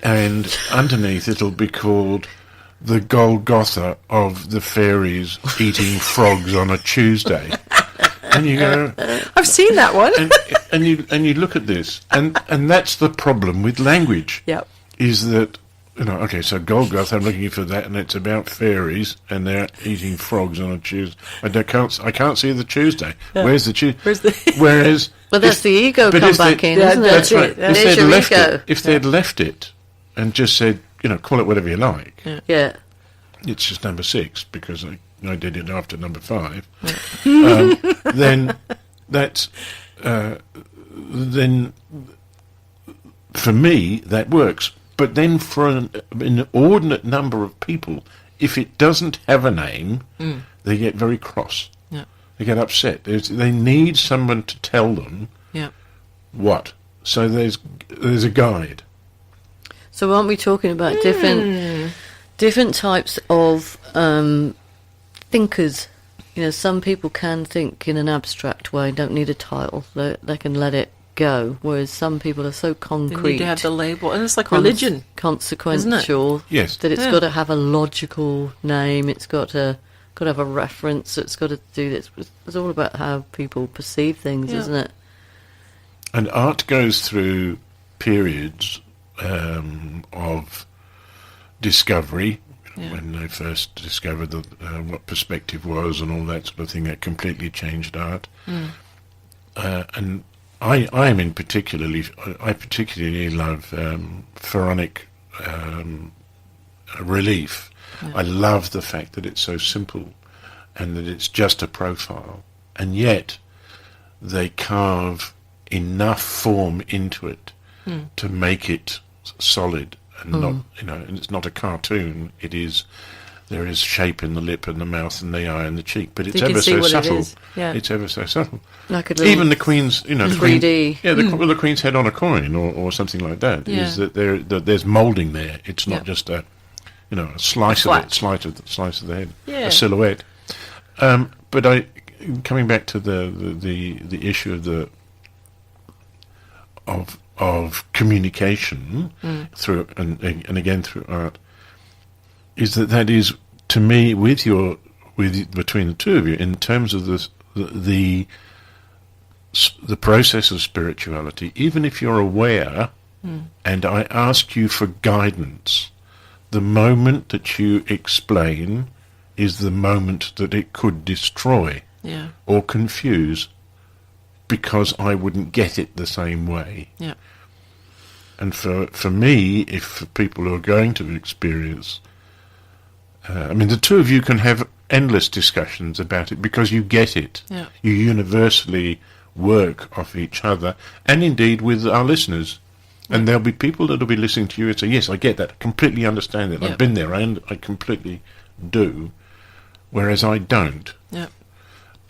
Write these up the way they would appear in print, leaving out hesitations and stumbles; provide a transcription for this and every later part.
And underneath it'll be called the Golgotha of the fairies eating frogs on a Tuesday. And you go, I've seen that one. and you look at this, and that's the problem with language. Yep. Is that, okay, so Golgotha, I'm looking for that, and it's about fairies, and they're eating frogs on a Tuesday. I can't see the Tuesday. Yeah. Where's the Tuesday? Whereas, well, that's the ego come back in, isn't it? That's right. There's your ego. If they'd left it and just said, call it whatever you like. Yeah. It's just number 6 because I did it after number 5. Then that's then for me that works. But then for an inordinate number of people, if it doesn't have a name, they get very cross. Yeah. They get upset. They need someone to tell them what. So there's a guide. So aren't we talking about different types of thinkers? Some people can think in an abstract way, don't need a title. They can let it go, whereas some people are so concrete. They need to have the label, and it's like religion, consequential. Yes, that it's got to have a logical name. It's got to have a reference. It's got to do this. It's all about how people perceive things, isn't it? And art goes through periods of discovery. Yeah. When they first discovered what perspective was and all that sort of thing, that completely changed art. And I particularly love pharaonic relief. Yeah. I love the fact that it's so simple and that it's just a profile, and yet they carve enough form into it to make it solid. And not, and it's not a cartoon. There is shape in the lip and the mouth and the eye and the cheek, but it's ever so subtle. It's ever so subtle. Like even the Queen's, the 3D. the Queen's head on a coin or something like that. Yeah. Is that there's moulding there? It's not just a slice of the head, a silhouette. But coming back to the issue of communication through and again through art, is that is, to me, between the two of you, in terms of the process of spirituality, even if you're aware and I ask you for guidance, the moment that you explain is the moment that it could destroy or confuse, because I wouldn't get it the same way. Yeah. And for me, if for people who are going to experience, the two of you can have endless discussions about it because you get it. Yeah. You universally work off each other, and indeed with our listeners. And there'll be people that will be listening to you and say, yes, I get that, I completely understand it, I've been there, and I completely do, whereas I don't. Yeah.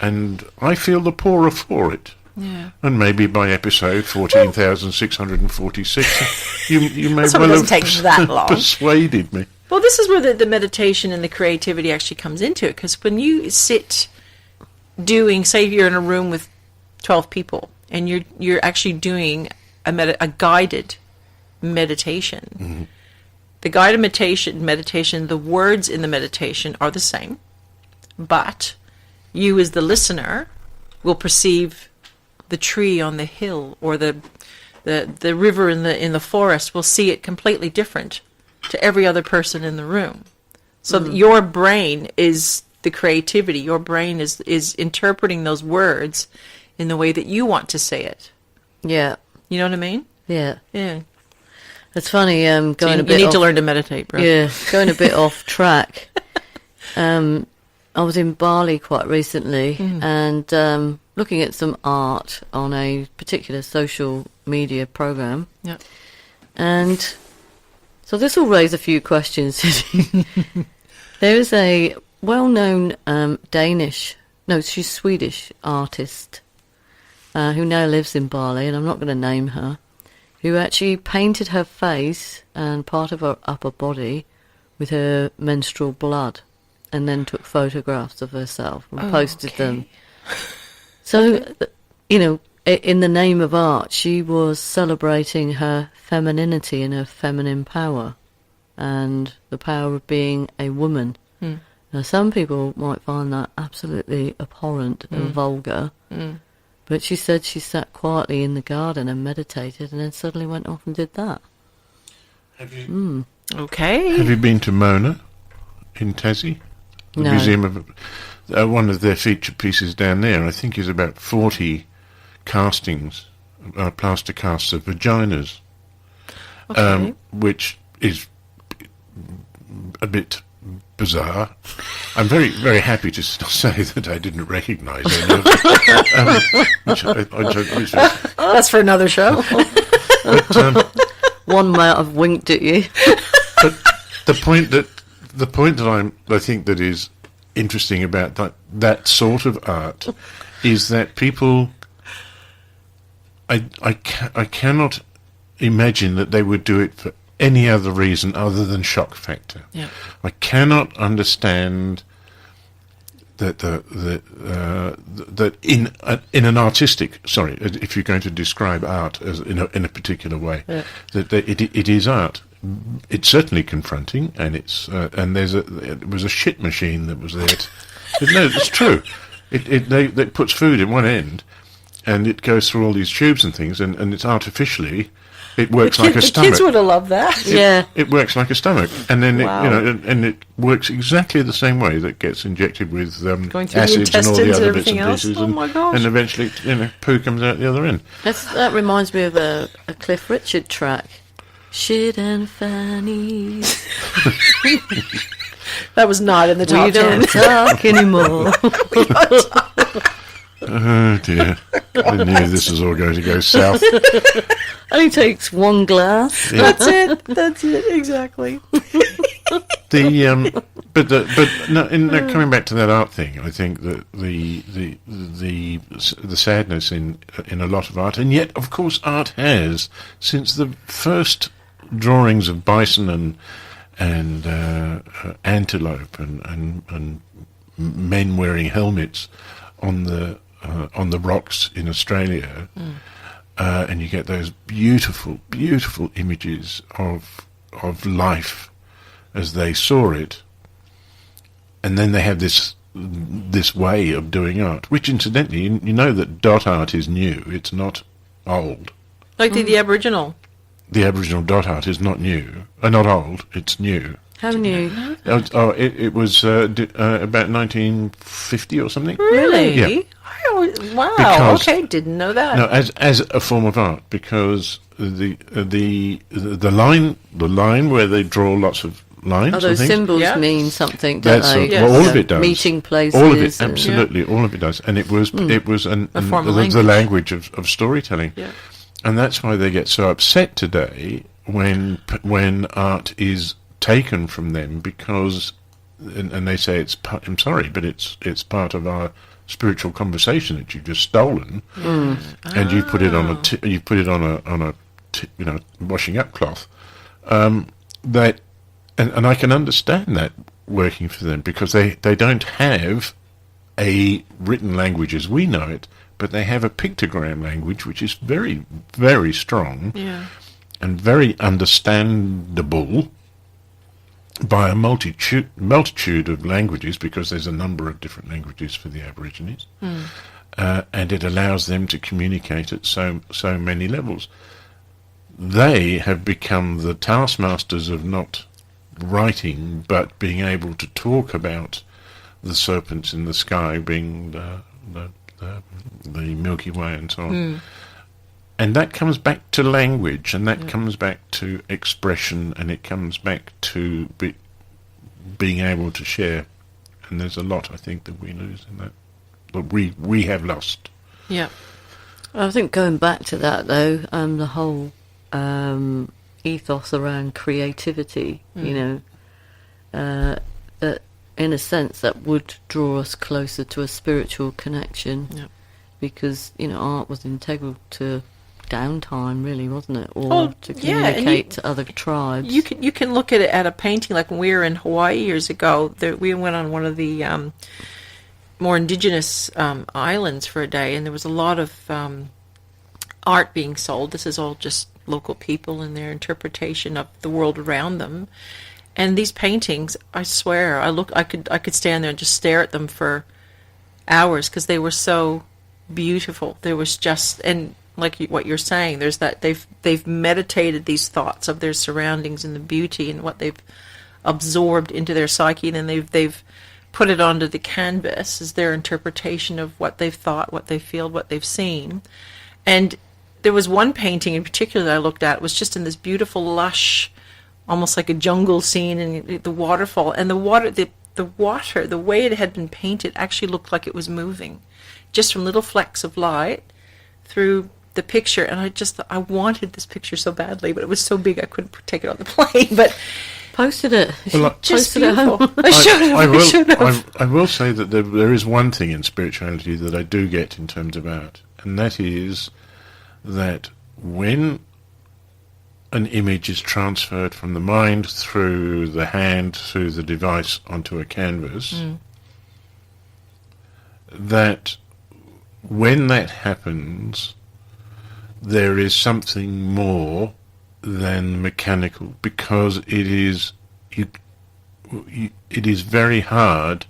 And I feel the poorer for it. Yeah. And maybe by episode 14,646, you may well have that long. Persuaded me. Well, this is where the meditation and the creativity actually comes into it, because when you sit say you're in a room with 12 people, and you're actually doing a guided meditation. The guided meditation, the words in the meditation are the same, but you as the listener will perceive the tree on the hill or the river in the forest will see it completely different to every other person in the room. So your brain is the creativity. Your brain is interpreting those words in the way that you want to say it. Yeah. You know what I mean? Yeah. Yeah. It's funny, going so a bit you need off, to learn to meditate, bro. Yeah, going a bit off track. I was in Bali quite recently and looking at some art on a particular social media program. Yeah. And so this will raise a few questions. There is a well-known she's Swedish artist who now lives in Bali, and I'm not going to name her, who actually painted her face and part of her upper body with her menstrual blood, and then took photographs of herself and posted them. So, in the name of art, she was celebrating her femininity and her feminine power and the power of being a woman. Now, some people might find that absolutely abhorrent and vulgar, but she said she sat quietly in the garden and meditated and then suddenly went off and did that. Have you Okay. have you been to Mona in Tassie? The No. museum of one of their feature pieces down there, I think, is about 40 castings, plaster casts of vaginas, Okay. which is a bit bizarre. I'm very, very happy to say that I didn't recognise any of it. Which That's for another show. One might have winked at you. but the point that I think that is interesting about that sort of art is that people, I cannot imagine that they would do it for any other reason other than shock factor. Yeah. I cannot understand that that in an artistic, sorry, if you're going to describe art as in a particular way, that it is art. It's certainly confronting, and and it was a shit machine that was there. No, it's true. It puts food in one end, and it goes through all these tubes and things, and it's artificially. It works like a The stomach. kids would have loved that. Yeah. It works like a stomach, and then Wow. and it works exactly the same way that gets injected with Going through the acids and all the intestines and other bits everything and else. pieces, Oh my gosh. and eventually, poo comes out the other end. That reminds me of a Cliff Richard track. Shit and fannies. That was not in the We top 10. don't talk anymore. Oh dear! I knew this was all going to go south. Only takes one glass. Yeah. That's it, exactly. Coming back to that art thing, I think that the sadness in a lot of art, and yet of course art has, since the first drawings of bison and antelope and men wearing helmets on the rocks in Australia, and you get those beautiful images of life as they saw it, and then they have this way of doing art, which incidentally, you know that dot art is new; it's not old. Like the Aboriginal. The Aboriginal dot art is not new, not old. It's new. How new? It was about 1950 or something. Really? Yeah. Wow. Because- okay, didn't know that. No, as a form of art, because the line where they draw lots of lines. Oh, and those things, symbols Yeah. mean something, don't That's they? well, all of it does. Meeting places. All of it, and- absolutely, all of it does, and it was A form of the language of storytelling, Yeah. and that's why they get so upset today when art is taken from them, because and they say I'm sorry, but it's part of our spiritual conversation that you've just stolen, and you put it on a washing up cloth. That and I can understand that working for them, because they don't have a written language as we know it, but they have a pictogram language which is very, very strong Yeah. and very understandable by a multitude of languages, because there's a number of different languages for the Aborigines, and it allows them to communicate at so many levels. They have become the taskmasters of not writing, but being able to talk about the serpents in the sky being the Milky Way and so on. And that comes back to language, and that comes back to expression, and it comes back to being able to share. And there's a lot, I think, that we lose in that. That we have lost. Yeah. I think going back to that, though, the whole ethos around creativity, that in a sense that would draw us closer to a spiritual connection, because art was integral to downtime, really, wasn't it? Or to communicate to other tribes. You can look at it at a painting. Like when we were in Hawaii years ago, we went on one of the more indigenous islands for a day, and there was a lot of art being sold. This is all just local people and their interpretation of the world around them. And these paintings, I swear, I could stand there and just stare at them for hours because they were so beautiful. There was just, and like what you're saying, there's that they've meditated these thoughts of their surroundings and the beauty and what they've absorbed into their psyche, and then they've put it onto the canvas as their interpretation of what they've thought, what they feel, what they've seen. And there was one painting in particular that I looked at. It was just in this beautiful, lush, almost like a jungle scene, and the waterfall, and the water, the way it had been painted actually looked like it was moving, just from little flecks of light through the picture. And I wanted this picture so badly, but it was so big I couldn't take it on the plane. But posted it. Well, Posted it home. I will say that there is one thing in spirituality that I do get in terms of art, and that is that when an image is transferred from the mind through the hand, through the device onto a canvas, that when that happens, there is something more than mechanical, because it is very hard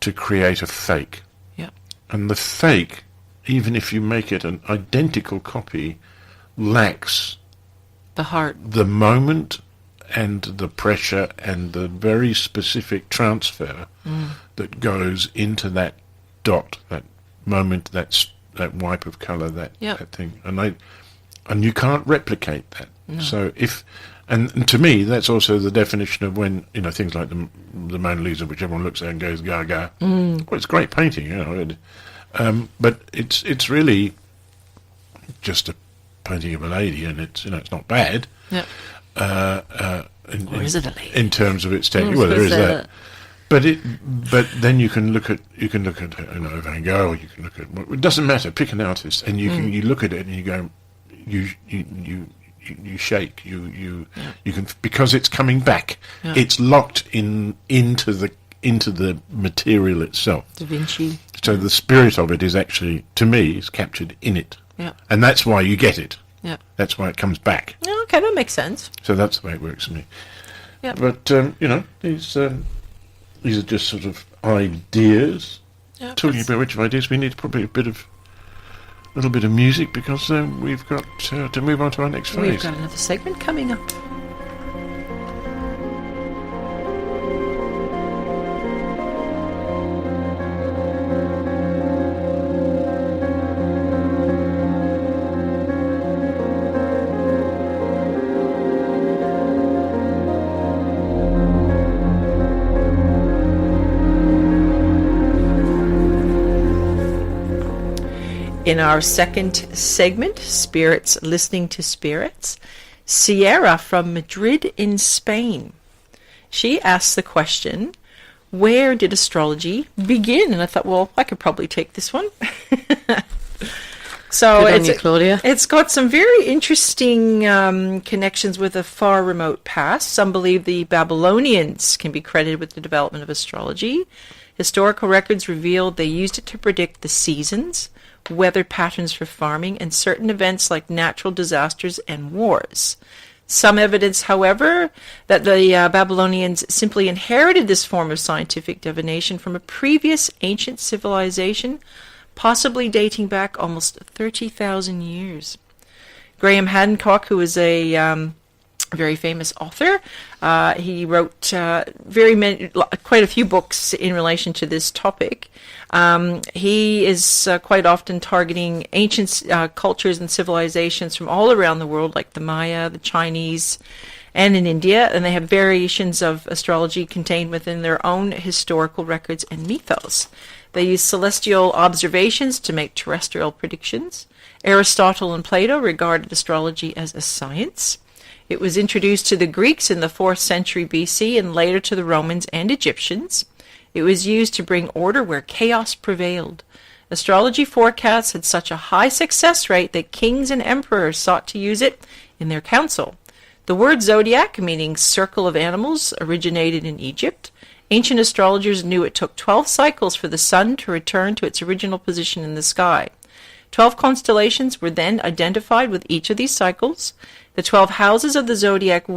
to create a fake. Yeah. And the fake, even if you make it an identical copy, lacks the heart, the moment and the pressure and the very specific transfer that goes into that dot, that moment, that wipe of colour, that thing. And you can't replicate that. No. So and to me, that's also the definition of when, things like the Mona Lisa, which everyone looks at and goes, gaga. Well, it's great painting, but it's really just a painting of a lady, and it's not bad. Yeah. Or is it a lady? In terms of its technique? Well, there is that. But then you can look at Van Gogh, or you can look at, it doesn't matter. Pick an artist, and you look at it and you go, you shake, you can, because it's coming back. Yeah. It's locked into the material itself. Da Vinci. So the spirit of it is actually, to me, is captured in it. Yeah. And that's why you get it. Yeah. That's why it comes back. Okay, that makes sense. So that's the way it works for me. Yeah. But these are just sort of ideas. Yeah, Talking about which ideas, we need probably a little bit of music, because we've got to move on to our next phase. We've got another segment coming up. In our second segment, Spirits Listening to Spirits, Sierra from Madrid in Spain. She asked the question, where did astrology begin? And I thought, well, I could probably take this one. So Claudia. It's got some very interesting connections with a far remote past. Some believe the Babylonians can be credited with the development of astrology. Historical records revealed they used it to predict the seasons, weather patterns for farming, and certain events like natural disasters and wars. Some evidence, however, that the Babylonians simply inherited this form of scientific divination from a previous ancient civilization, possibly dating back almost 30,000 years. Graham Hancock, who is a very famous author, he wrote quite a few books in relation to this topic. He is quite often targeting ancient cultures and civilizations from all around the world, like the Maya, the Chinese, and in India, and they have variations of astrology contained within their own historical records and mythos. They use celestial observations to make terrestrial predictions. Aristotle and Plato regarded astrology as a science. It was introduced to the Greeks in the 4th century BC and later to the Romans and Egyptians. It was used to bring order where chaos prevailed. Astrology forecasts had such a high success rate that kings and emperors sought to use it in their council. The word zodiac, meaning circle of animals, originated in Egypt. Ancient astrologers knew it took 12 cycles for the sun to return to its original position in the sky. 12 constellations were then identified with each of these cycles. The 12 houses of the zodiac